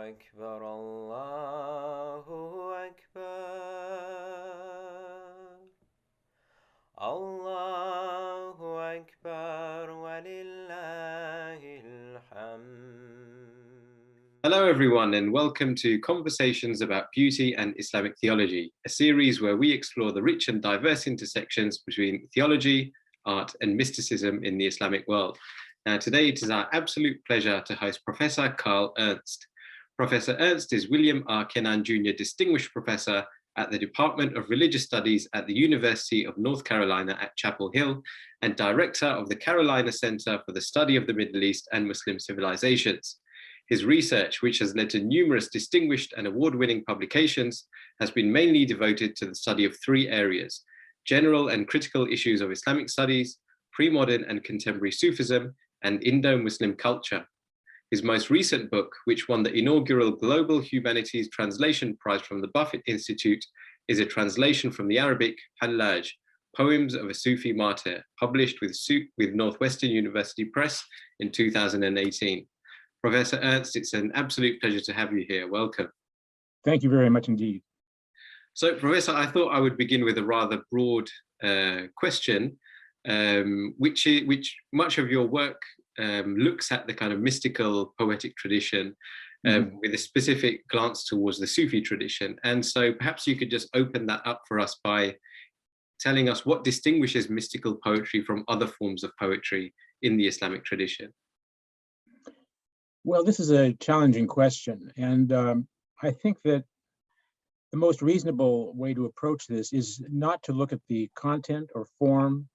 أكبر الله أكبر الله أكبر ولله الحمد. Hello everyone and welcome to Conversations about Beauty and Islamic Theology, a series where we explore the rich and diverse intersections between theology, art and mysticism in the Islamic world. Now today it is our absolute pleasure to host Professor Carl Ernst. Professor Ernst is William R. Kennan Jr. Distinguished Professor at the Department of Religious Studies at the University of North Carolina at Chapel Hill and Director of the Carolina Center for the Study of the Middle East and Muslim Civilizations. His research, which has led to numerous distinguished and award-winning publications, has been mainly devoted to the study of three areas: general and critical issues of Islamic studies, pre-modern and contemporary Sufism, and Indo-Muslim culture. His most recent book, which won the inaugural Global Humanities Translation Prize from the Buffett Institute, is a translation from the Arabic Hallaj, Poems of a Sufi Martyr, published with Northwestern University Press in 2018. Professor Ernst, it's an absolute pleasure to have you here. Welcome. Thank you very much indeed. So, Professor, I thought I would begin with a rather broad question, which much of your work looks at the kind of mystical poetic tradition with a specific glance towards the Sufi tradition. And so perhaps you could just open that up for us by telling us what distinguishes mystical poetry from other forms of poetry in the Islamic tradition. Well, this is a challenging question. And I think that the most reasonable way to approach this is not to look at the content or form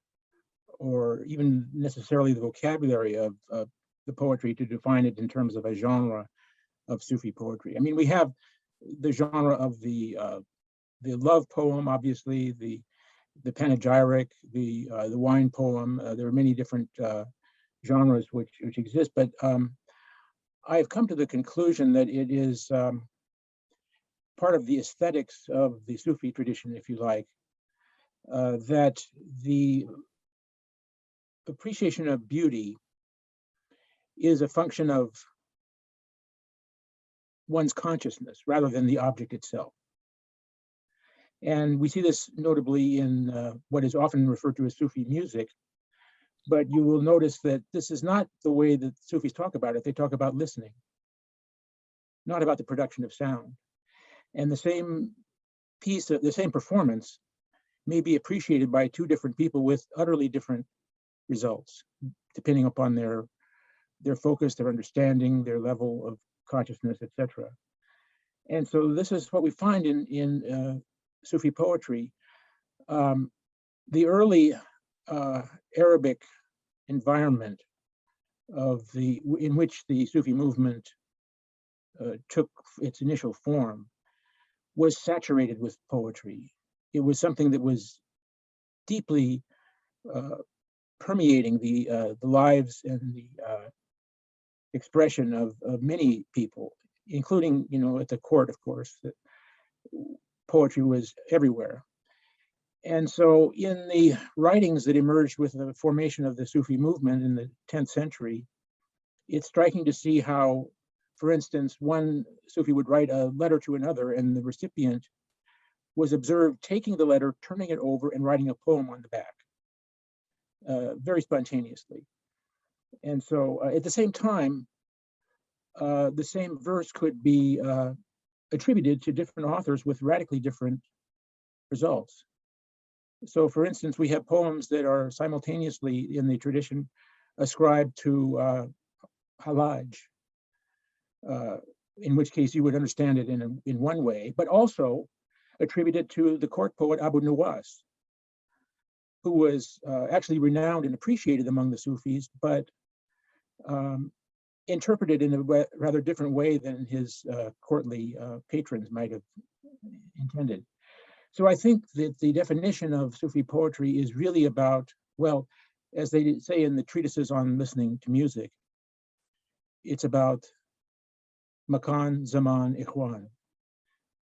or even necessarily the vocabulary of the poetry to define it in terms of a genre of Sufi poetry. I mean, we have the genre of the love poem, obviously, the panegyric, the wine poem. There are many different genres which exist, but I have come to the conclusion that it is part of the aesthetics of the Sufi tradition, if you like, that the appreciation of beauty is a function of one's consciousness rather than the object itself. And we see this notably in what is often referred to as Sufi music, but you will notice that this is not the way that Sufis talk about it. They talk about listening, not about the production of sound. And the same piece, the same performance may be appreciated by two different people with utterly different results, depending upon their focus, their understanding, their level of consciousness, etc. And so this is what we find in Sufi poetry. The early Arabic environment in which the Sufi movement took its initial form was saturated with poetry. It was something that was deeply permeating the lives and the expression of many people, including, at the court, of course, that poetry was everywhere. And so in the writings that emerged with the formation of the Sufi movement in the 10th century, it's striking to see how, for instance, one Sufi would write a letter to another and the recipient was observed taking the letter, turning it over and writing a poem on the back, very spontaneously. And so at the same time, the same verse could be attributed to different authors with radically different results. So for instance, we have poems that are simultaneously in the tradition ascribed to Hallaj, in which case you would understand it in one way, but also attributed to the court poet Abu Nuwas, who was actually renowned and appreciated among the Sufis, but interpreted in a rather different way than his courtly patrons might have intended. So I think that the definition of Sufi poetry is really about, well, as they say in the treatises on listening to music, it's about makan, zaman, ikhwan,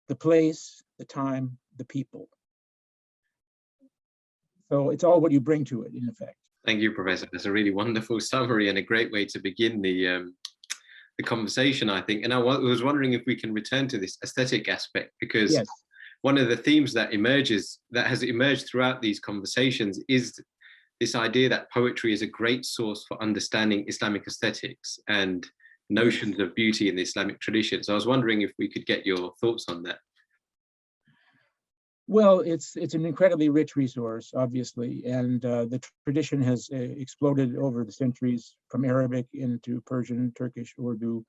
the place, the time, the people. So it's all what you bring to it, in effect. Thank you, Professor. That's a really wonderful summary and a great way to begin the the conversation, I think. And I was wondering if we can return to this aesthetic aspect, because Yes. one of the themes that has emerged throughout these conversations is this idea that poetry is a great source for understanding Islamic aesthetics and notions of beauty in the Islamic tradition. So I was wondering if we could get your thoughts on that. Well, it's an incredibly rich resource, obviously, and the tradition has exploded over the centuries from Arabic into Persian, Turkish, Urdu,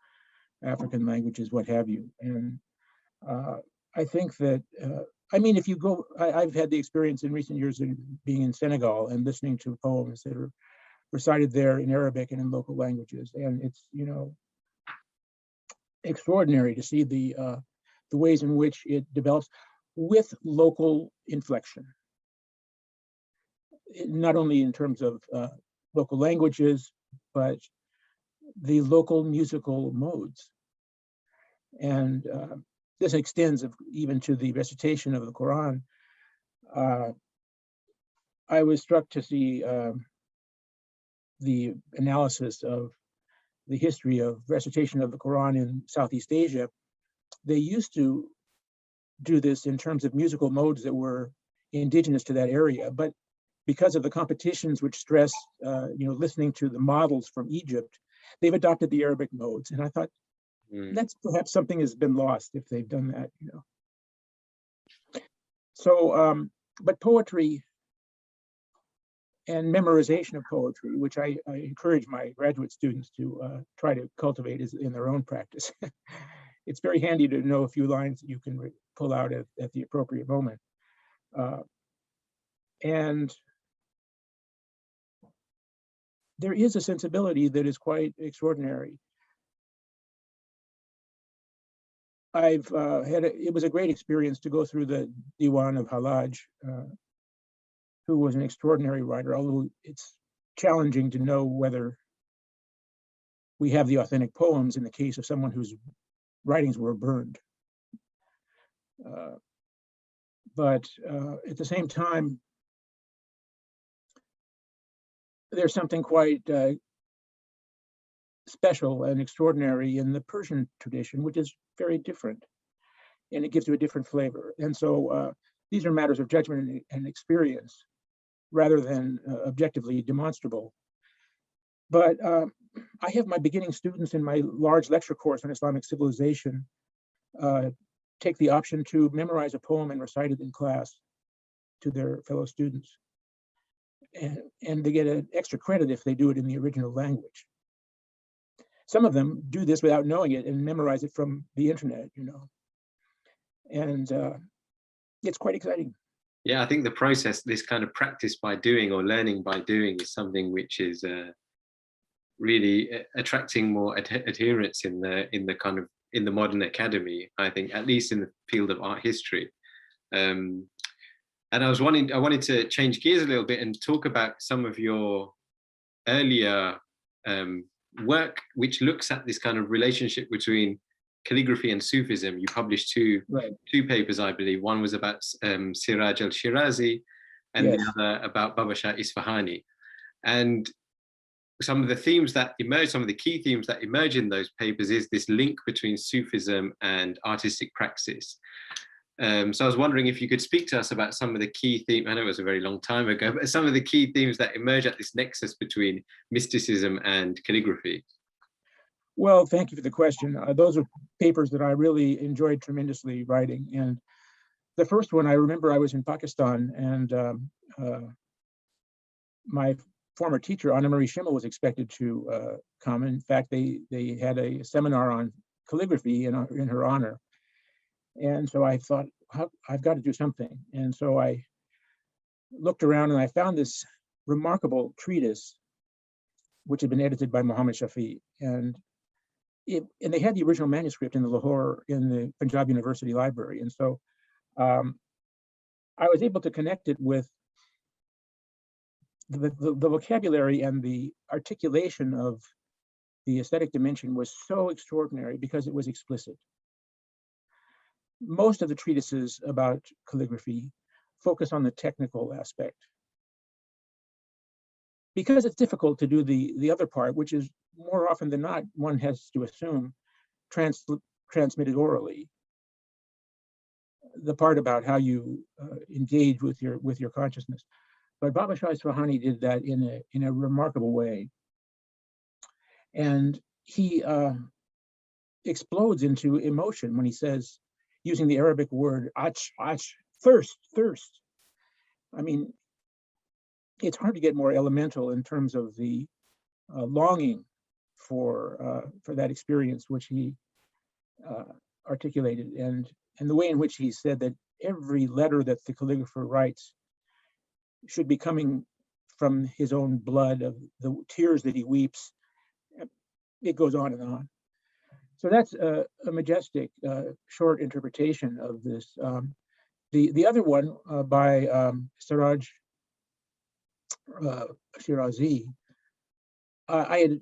African languages, what have you. And I think that, I mean, if you go, I've had the experience in recent years of being in Senegal and listening to poems that are recited there in Arabic and in local languages. And it's, you know, extraordinary to see the ways in which it develops with local inflection, not only in terms of local languages, but the local musical modes. And this extends even to the recitation of the Quran. I was struck to see the analysis of the history of recitation of the Quran in Southeast Asia. They used to do this in terms of musical modes that were indigenous to that area, but because of the competitions which stress, listening to the models from Egypt, they've adopted the Arabic modes. And I thought, that's perhaps something has been lost if they've done that, you know. So, but poetry and memorization of poetry, which I encourage my graduate students to try to cultivate in their own practice. It's very handy to know a few lines that you can pull out at the appropriate moment. And there is a sensibility that is quite extraordinary. It was a great experience to go through the Diwan of Halaj, who was an extraordinary writer, although it's challenging to know whether we have the authentic poems in the case of someone whose writings were burned. But at the same time, there's something quite special and extraordinary in the Persian tradition, which is very different, and it gives you a different flavor. And so these are matters of judgment and experience rather than objectively demonstrable. But I have my beginning students in my large lecture course on Islamic civilization take the option to memorize a poem and recite it in class to their fellow students. And they get an extra credit if they do it in the original language. Some of them do this without knowing it and memorize it from the internet, you know. And it's quite exciting. Yeah, I think the process, this kind of practice by doing or learning by doing, is something which is really attracting more adherents in the modern academy, I think, at least in the field of art history. And I wanted to change gears a little bit and talk about some of your earlier work, which looks at this kind of relationship between calligraphy and Sufism. You published two papers, I believe. One was about Siraj al-Shirazi, and the other about Baba Shah Isfahani. And some of the themes that emerge, some of the key themes that emerge in those papers is this link between Sufism and artistic praxis. So I was wondering if you could speak to us about some of the key themes. I know it was a very long time ago, but some of the key themes that emerge at this nexus between mysticism and calligraphy. Well, thank you for the question. Those are papers that I really enjoyed tremendously writing. And the first one, I remember I was in Pakistan, and my former teacher, Anna Marie Schimmel, was expected to come. In fact, they had a seminar on calligraphy in her honor. And so I thought, I've got to do something. And so I looked around and I found this remarkable treatise, which had been edited by Muhammad Shafi. And they had the original manuscript in the Lahore, in the Punjab University Library. And so I was able to connect it with the vocabulary, and the articulation of the aesthetic dimension was so extraordinary because it was explicit. Most of the treatises about calligraphy focus on the technical aspect, because it's difficult to do the other part, which is more often than not, one has to assume, transmitted orally. The part about how you engage with your consciousness. But Baba Shah Isfahani did that in a remarkable way. And he explodes into emotion when he says, using the Arabic word ach, thirst. I mean, it's hard to get more elemental in terms of the longing for that experience which he articulated, and the way in which he said that every letter that the calligrapher writes should be coming from his own blood, of the tears that he weeps. It goes on and on. So that's a majestic short interpretation of this. The other one by Siraj Shirazi, I had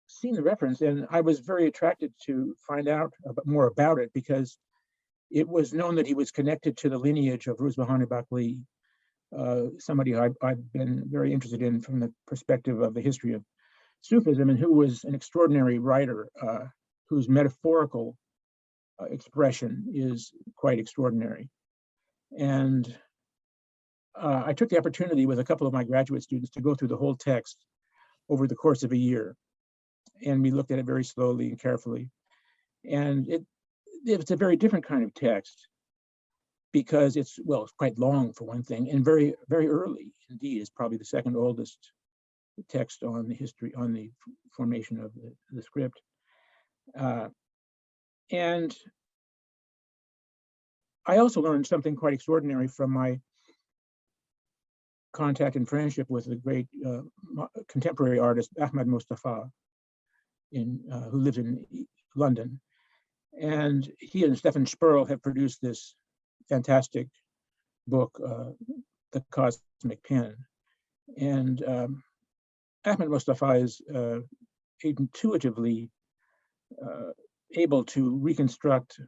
seen the reference and I was very attracted to find out more about it, because it was known that he was connected to the lineage of Ruzbihan Baqli, somebody I've been very interested in from the perspective of the history of Sufism, and who was an extraordinary writer whose metaphorical expression is quite extraordinary. And I took the opportunity with a couple of my graduate students to go through the whole text over the course of a year. And we looked at it very slowly and carefully. And it's a very different kind of text, because it's quite long for one thing, and very, very early indeed. It's probably the second oldest text on the history, on the formation of the script. And I also learned something quite extraordinary from my contact and friendship with the great contemporary artist Ahmad Mustafa, who lives in London. And he and Stefan Sperl have produced this fantastic book, The Cosmic Pen. And Ahmad Mustafa is intuitively able to reconstruct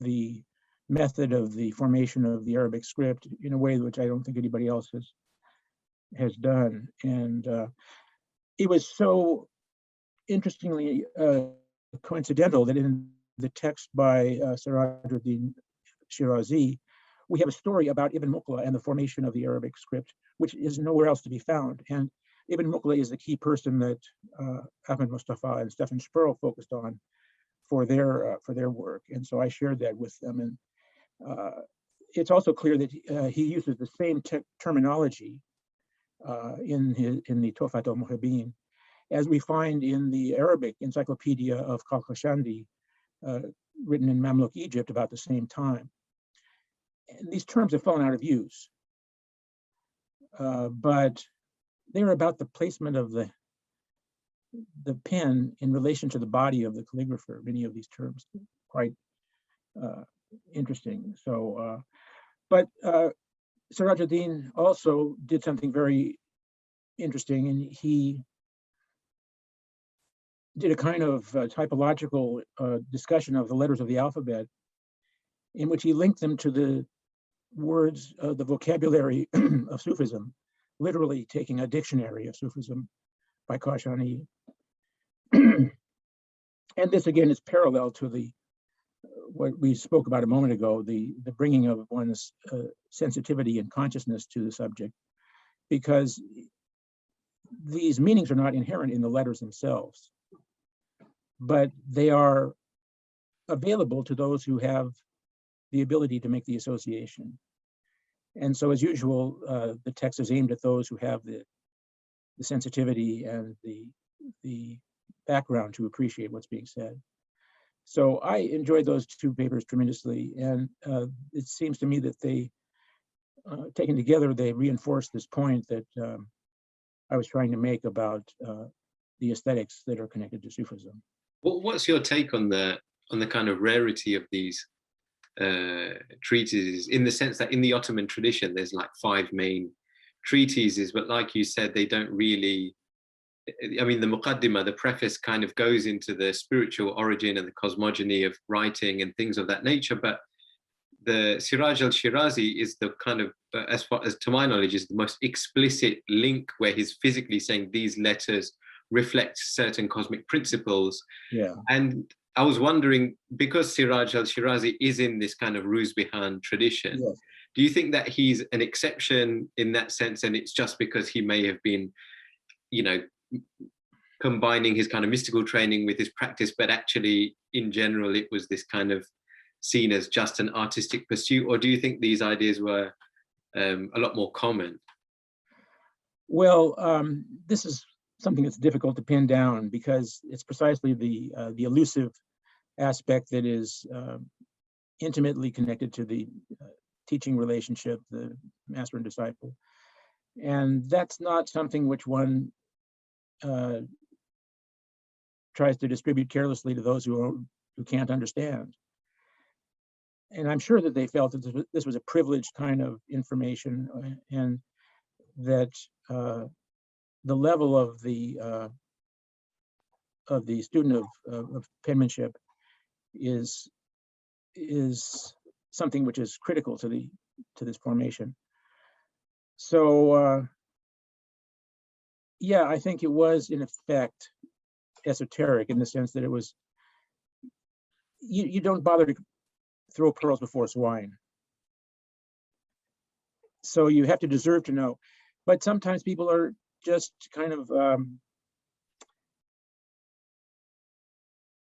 the method of the formation of the Arabic script in a way which I don't think anybody else has done. And it was so interestingly coincidental that in the text by Sirajuddin Shirazi, we have a story about Ibn Muqla and the formation of the Arabic script, which is nowhere else to be found. And Ibn Muqla is the key person that Ahmad Mustafa and Stefan Sperl focused on for their work. And so I shared that with them. And it's also clear that he uses the same terminology in the Tofat al-Muhibbin as we find in the Arabic encyclopedia of Kalkhashandi, written in Mamluk Egypt about the same time. And these terms have fallen out of use, but they're about the placement of the pen in relation to the body of the calligrapher. Many of these terms quite interesting. So, but Sirajuddin also did something very interesting, and he did a kind of typological discussion of the letters of the alphabet, in which he linked them to the words, the vocabulary of Sufism, literally taking a dictionary of Sufism by Kashani. And this again is parallel to what we spoke about a moment ago, the bringing of one's sensitivity and consciousness to the subject, because these meanings are not inherent in the letters themselves, but they are available to those who have the ability to make the association. And so, as usual, the text is aimed at those who have the sensitivity and the background to appreciate what's being said. So I enjoyed those two papers tremendously, and it seems to me that they, taken together, they reinforce this point that I was trying to make about the aesthetics that are connected to Sufism. What's your take on the kind of rarity of these treatises, in the sense that in the Ottoman tradition there's like 5 main treatises, but like you said, they don't really, I mean, the Muqaddimah, the preface, kind of goes into the spiritual origin and the cosmogony of writing and things of that nature, but the Siraj al-Shirazi is the kind of, as far as to my knowledge, is the most explicit link, where he's physically saying these letters reflects certain cosmic principles. Yeah. And I was wondering, because Siraj al-Shirazi is in this kind of Ruzbihan tradition, Yes. do you think that he's an exception in that sense, and it's just because he may have been, you know, combining his kind of mystical training with his practice, but actually in general it was this kind of seen as just an artistic pursuit? Or do you think these ideas were a lot more common? Well, this is something that's difficult to pin down, because it's precisely the elusive aspect that is intimately connected to the teaching relationship, the master and disciple. And that's not something which one tries to distribute carelessly to those who can't understand. And I'm sure that they felt that this was a privileged kind of information, and that the level of the student of penmanship is something which is critical to this formation. So yeah, I think it was in effect esoteric, in the sense that it was, you don't bother to throw pearls before swine. So you have to deserve to know. But sometimes people are just kind of,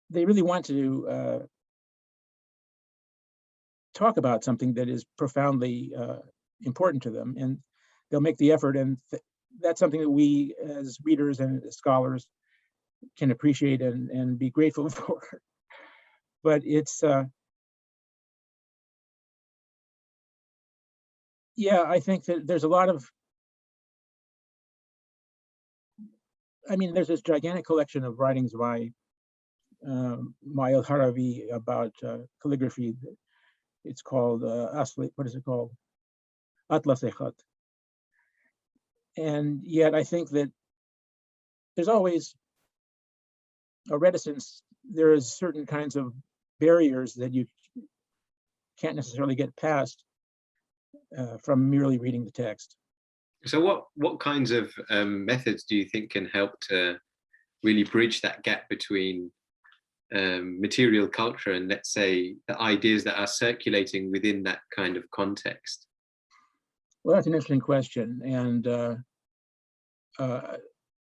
they really want to talk about something that is profoundly important to them, and they'll make the effort, and that's something that we as readers and scholars can appreciate and be grateful for. But it's, yeah, I think that there's a lot of, I mean, there's this gigantic collection of writings by Ma'il Haravi about calligraphy. It's called, what is it called? Atlas-e-Khat. And yet I think that there's always a reticence. There is certain kinds of barriers that you can't necessarily get past from merely reading the text. So what kinds of methods do you think can help to really bridge that gap between material culture and, let's say, the ideas that are circulating within that kind of context? Well, that's an interesting question. And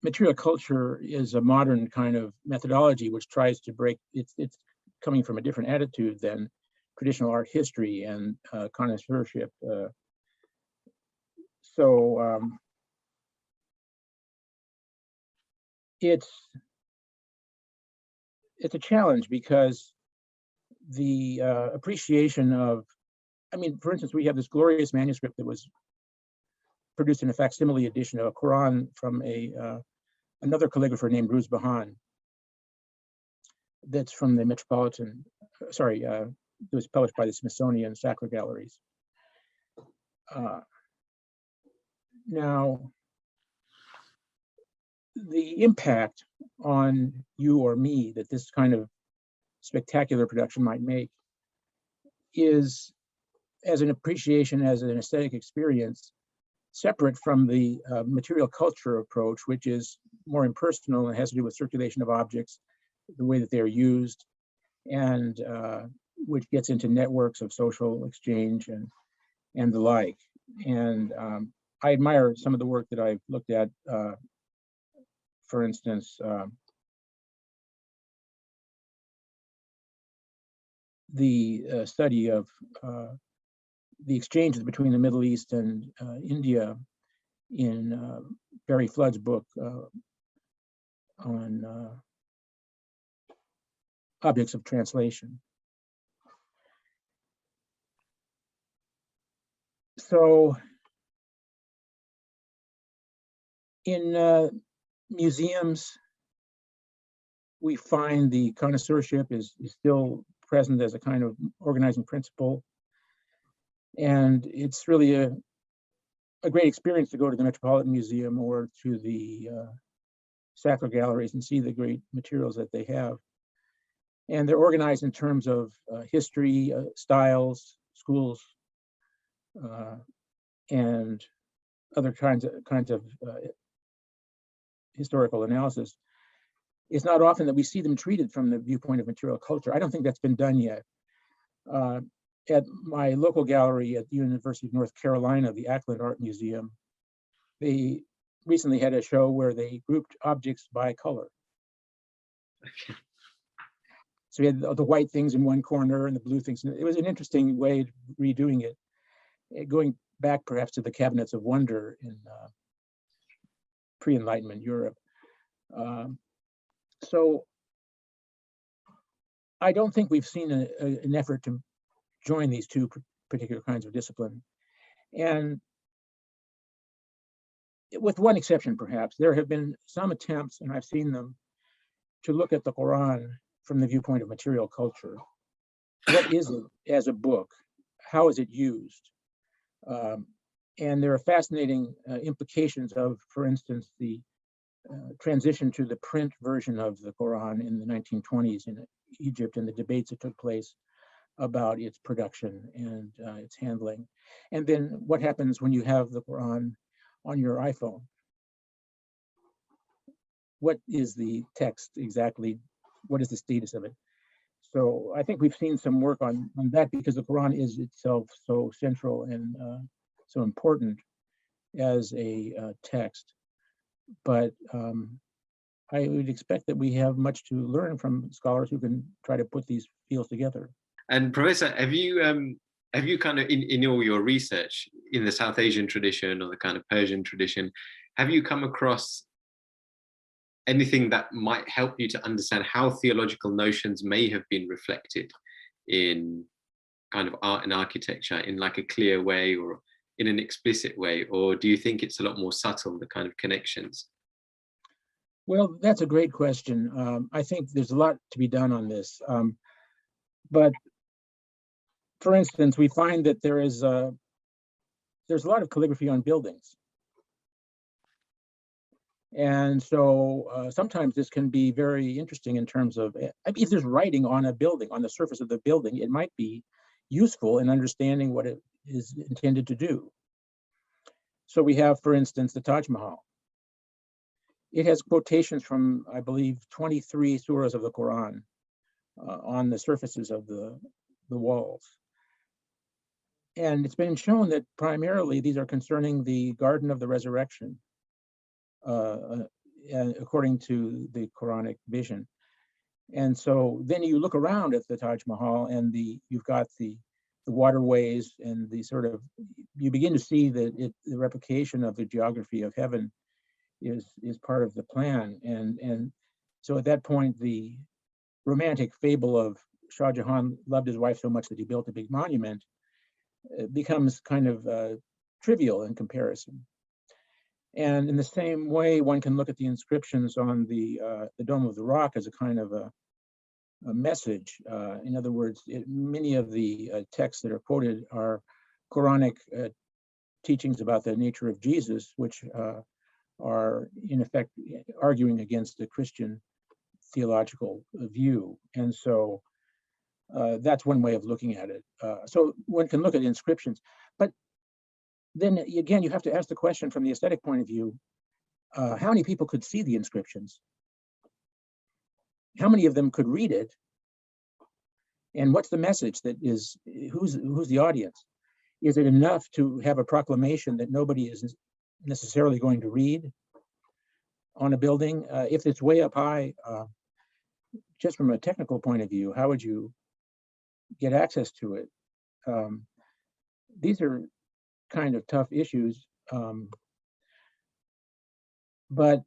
material culture is a modern kind of methodology which tries to break, it's coming from a different attitude than traditional art history and connoisseurship. So it's a challenge, because the appreciation of, I mean, for instance, we have this glorious manuscript that was produced in a facsimile edition of a Quran from another calligrapher named Ruzbihan. That's from the Metropolitan, sorry, it was published by the Smithsonian Sackler Galleries. Now, the impact on you or me that this kind of spectacular production might make is as an appreciation, as an aesthetic experience, separate from the material culture approach, which is more impersonal and has to do with circulation of objects, the way that they're used, and which gets into networks of social exchange and the like. And I admire some of the work that I've looked at. For instance, the study of the exchanges between the Middle East and India in Barry Flood's book on objects of translation. So in museums, we find the connoisseurship is still present as a kind of organizing principle. And it's really a great experience to go to the Metropolitan Museum or to the Sackler Galleries and see the great materials that they have. And they're organized in terms of history, styles, schools, and other kinds of historical analysis. it's not often that we see them treated from the viewpoint of material culture. I don't think that's been done yet. At my local gallery at the University of North Carolina, the Ackland Art Museum, they recently had a show where they grouped objects by color. So we had the white things in one corner and the blue things. It was an interesting way of redoing it, going back perhaps to the cabinets of wonder in pre-Enlightenment Europe. So I don't think we've seen an effort to join these two particular kinds of discipline. And with one exception, perhaps, there have been some attempts, and I've seen them, to look at the Quran from the viewpoint of material culture. What is it as a book? How is it used? And there are fascinating implications of, for instance, the transition to the print version of the Quran in the 1920s in Egypt and the debates that took place about its production and its handling. And then what happens when you have the Quran on your iPhone? What is the text exactly? What is the status of it? So I think we've seen some work on that because the Quran is itself so central and so important as a text. But I would expect that we have much to learn from scholars who can try to put these fields together. And Professor, have you kind of in all your research in the South Asian tradition or the kind of Persian tradition, have you come across anything that might help you to understand how theological notions may have been reflected in kind of art and architecture in like a clear way or in an explicit way? Or do you think it's a lot more subtle, the kind of connections? Well, that's a great question. I think there's a lot to be done on this. But for instance, we find that there's a lot of calligraphy on buildings. And so sometimes this can be very interesting in terms of, if there's writing on a building, on the surface of the building, it might be useful in understanding what it is intended to do. So we have, for instance, the Taj Mahal. It has quotations from, I believe, 23 surahs of the Quran on the surfaces of the walls. And it's been shown that primarily these are concerning the Garden of the Resurrection, according to the Quranic vision. And so then you look around at the Taj Mahal and you've got the waterways and the sort of, you begin to see that the replication of the geography of heaven is part of the plan. And so at that point, the romantic fable of Shah Jahan loved his wife so much that he built a big monument becomes kind of trivial in comparison. And in the same way, one can look at the inscriptions on the Dome of the Rock as a kind of a message. In other words, many of the texts that are quoted are Quranic teachings about the nature of Jesus, which are in effect arguing against the Christian theological view. And so that's one way of looking at it. So one can look at inscriptions, but then again, you have to ask the question from the aesthetic point of view, how many people could see the inscriptions? How many of them could read it? And what's the message that is, who's the audience? Is it enough to have a proclamation that nobody is necessarily going to read on a building? If it's way up high, just from a technical point of view, how would you get access to it? These are kind of tough issues, but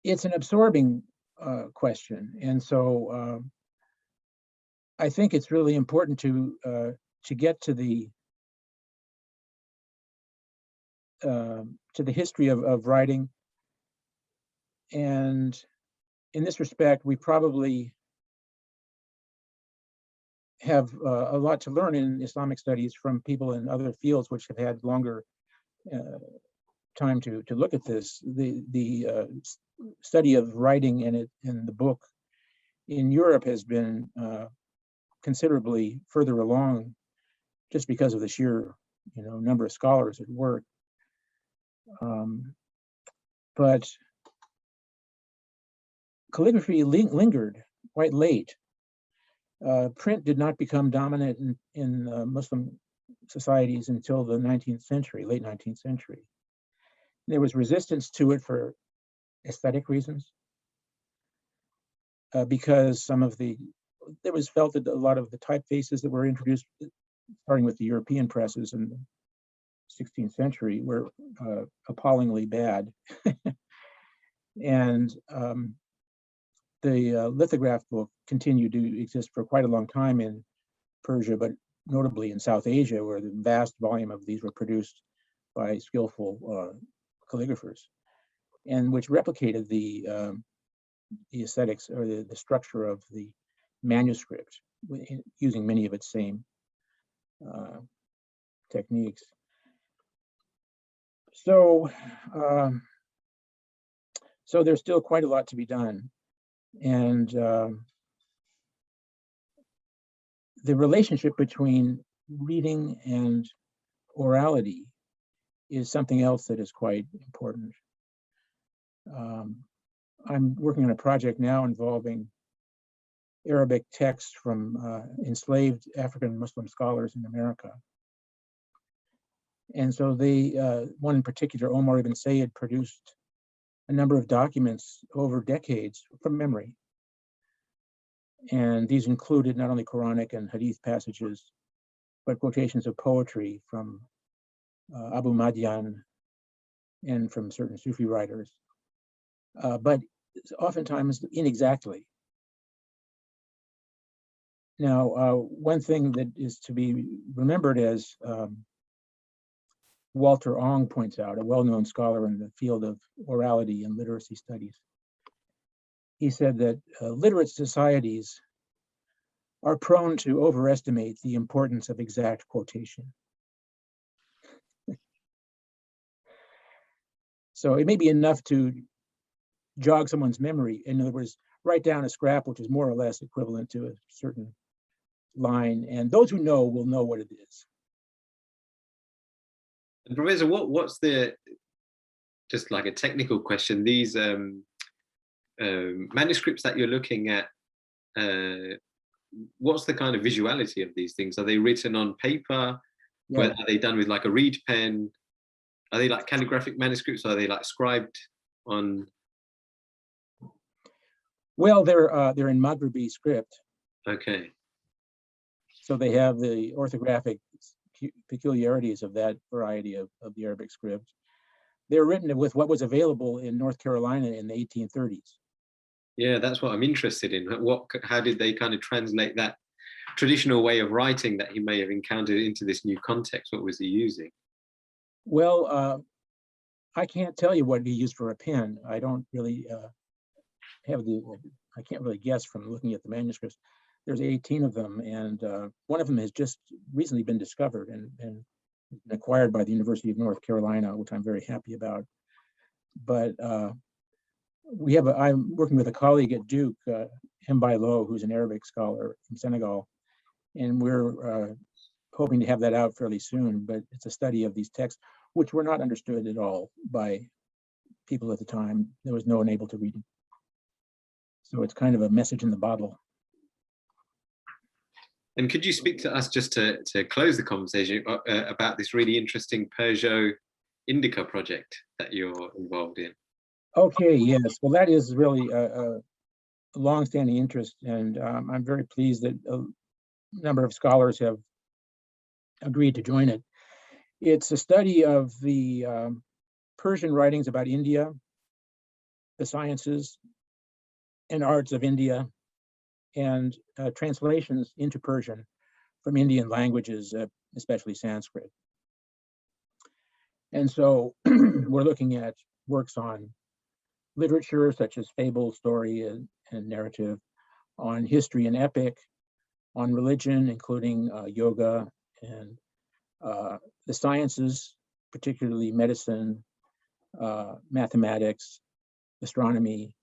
it's an absorbing question. And so I think it's really important to get to the history of writing. And in this respect, we probably have a lot to learn in Islamic studies from people in other fields which have had longer time to look at this. The study of writing in the book in Europe has been considerably further along, just because of the sheer number of scholars at work. But calligraphy lingered quite late. Print did not become dominant in Muslim societies until the 19th century, late 19th century. There was resistance to it for aesthetic reasons, because it was felt that a lot of the typefaces that were introduced, starting with the European presses in the 16th century, were appallingly bad. And the lithograph book continued to exist for quite a long time in Persia, but notably in South Asia, where the vast volume of these were produced by skillful calligraphers, and which replicated the aesthetics or the structure of the manuscript, using many of its same techniques. So there's still quite a lot to be done. And the relationship between reading and orality is something else that is quite important. I'm working on a project now involving Arabic texts from enslaved African Muslim scholars in America. And so one in particular, Omar ibn Sayyid, produced a number of documents over decades from memory. And these included not only Quranic and Hadith passages, but quotations of poetry from Abu Madian and from certain Sufi writers, but oftentimes inexactly. Now, one thing that is to be remembered, as Walter Ong points out, a well-known scholar in the field of orality and literacy studies, he said that literate societies are prone to overestimate the importance of exact quotation. So it may be enough to jog someone's memory. In other words, write down a scrap which is more or less equivalent to a certain line, and those who know will know what it is. And Professor, what's the, just like a technical question, these manuscripts that you're looking at, what's the kind of visuality of these things? Are they written on paper? Yeah. Are they done with like a reed pen? Are they like calligraphic manuscripts? Or are they like scribed on? Well, they're in Maghribi script. Okay. So they have the orthographic peculiarities of that variety of the Arabic script. They're written with what was available in North Carolina in the 1830s. Yeah, that's what I'm interested in. How did they kind of translate that traditional way of writing that he may have encountered into this new context? What was he using? Well, I can't tell you what he used for a pen. I don't really I can't really guess from looking at the manuscripts. There's 18 of them, and one of them has just recently been discovered and acquired by the University of North Carolina, which I'm very happy about. But I'm working with a colleague at Duke, Mbai Lo, who's an Arabic scholar from Senegal, and we're hoping to have that out fairly soon. But it's a study of these texts, which were not understood at all by people at the time. There was no one able to read them. So it's kind of a message in the bottle. And could you speak to us, just to close the conversation, about this really interesting Perso-Indica project that you're involved in? Okay, yes. Well, that is really a long-standing interest, and I'm very pleased that a number of scholars have agreed to join it. It's a study of the Persian writings about India, the sciences and arts of India, and translations into Persian from Indian languages, especially Sanskrit. And so we're looking at works on literature, such as fable, story, and narrative, on history and epic, on religion, including yoga, and the sciences, particularly medicine, mathematics, astronomy,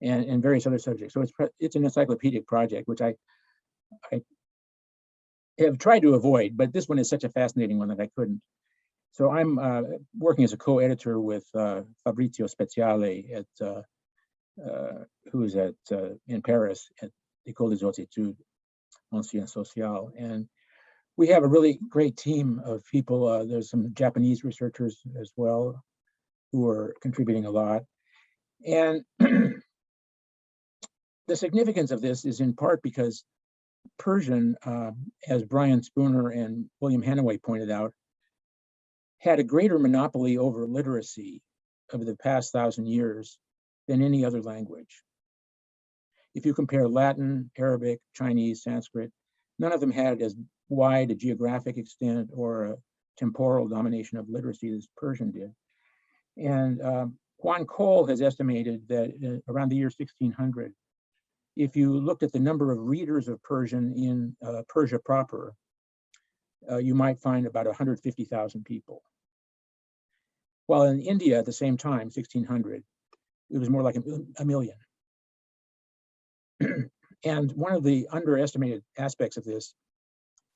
and various other subjects. So it's an encyclopedic project, which I have tried to avoid, but this one is such a fascinating one that I couldn't. So I'm working as a co-editor with Fabrizio Speziale at who is in Paris at l'École des Hautes Études en Sciences Sociales. And we have a really great team of people. There's some Japanese researchers as well who are contributing a lot. And the significance of this is in part because Persian, as Brian Spooner and William Hanaway pointed out, had a greater monopoly over literacy over the past 1,000 years than any other language. If you compare Latin, Arabic, Chinese, Sanskrit, none of them had as wide a geographic extent or a temporal domination of literacy as Persian did. And Juan Cole has estimated that around the year 1600, if you looked at the number of readers of Persian in Persia proper, you might find about 150,000 people. While in India at the same time, 1600, it was more like a million. And one of the underestimated aspects of this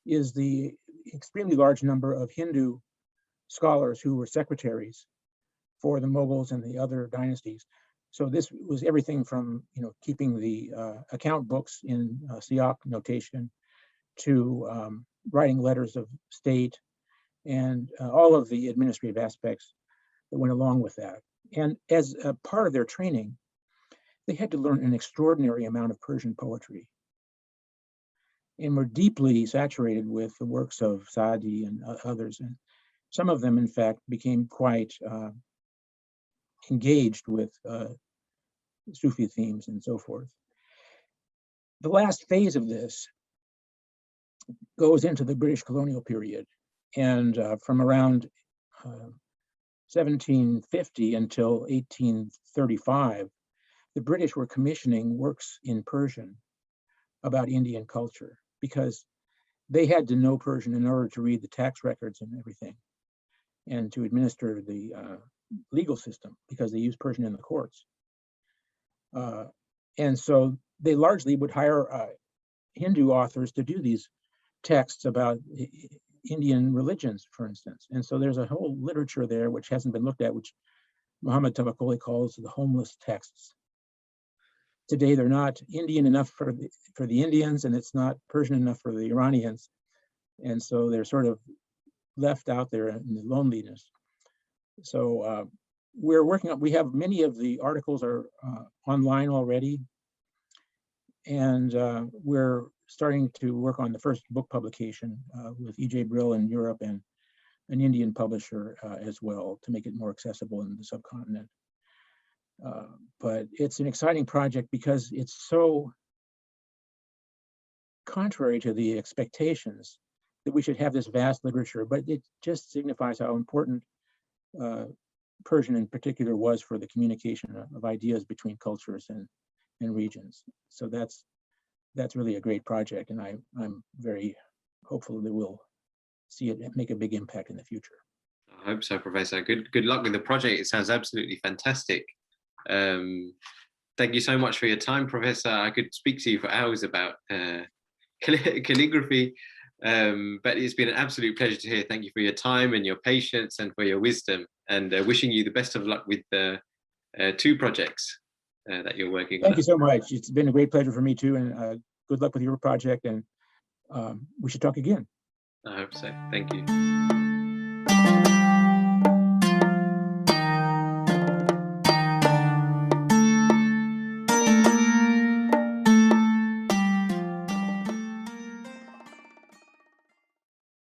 is the extremely large number of Hindu scholars who were secretaries for the Mughals and the other dynasties. So this was everything from keeping the account books in Siyak notation to writing letters of state and all of the administrative aspects that went along with that. And as a part of their training, they had to learn an extraordinary amount of Persian poetry and were deeply saturated with the works of Saadi and others. And some of them, in fact, became quite engaged with Sufi themes and so forth. The last phase of this goes into the British colonial period. And from around 1750 until 1835, the British were commissioning works in Persian about Indian culture because they had to know Persian in order to read the tax records and everything and to administer the legal system because they used Persian in the courts. And so they largely would hire Hindu authors to do these texts about Indian religions, for instance. And so there's a whole literature there which hasn't been looked at, which Muhammad Tawakoli calls the homeless texts. Today, they're not Indian enough for the Indians, and it's not Persian enough for the Iranians. And so they're sort of left out there in the loneliness. So we're working on, we have many of the articles are online already. And we're starting to work on the first book publication with E.J. Brill in Europe and an Indian publisher as well to make it more accessible in the subcontinent. But it's an exciting project because it's so contrary to the expectations that we should have this vast literature, but it just signifies how important Persian in particular was for the communication of ideas between cultures and regions. So that's really a great project, and I'm very hopeful that we'll see it make a big impact in the future. I hope so, Professor. Good luck with the project. It sounds absolutely fantastic. Thank you so much for your time, Professor. I could speak to you for hours about calligraphy, but it's been an absolute pleasure to hear. Thank you for your time and your patience and for your wisdom, and wishing you the best of luck with the 2 projects that you're working on. Thank you so much. It's been a great pleasure for me too, and good luck with your project, and we should talk again. I hope so. Thank you.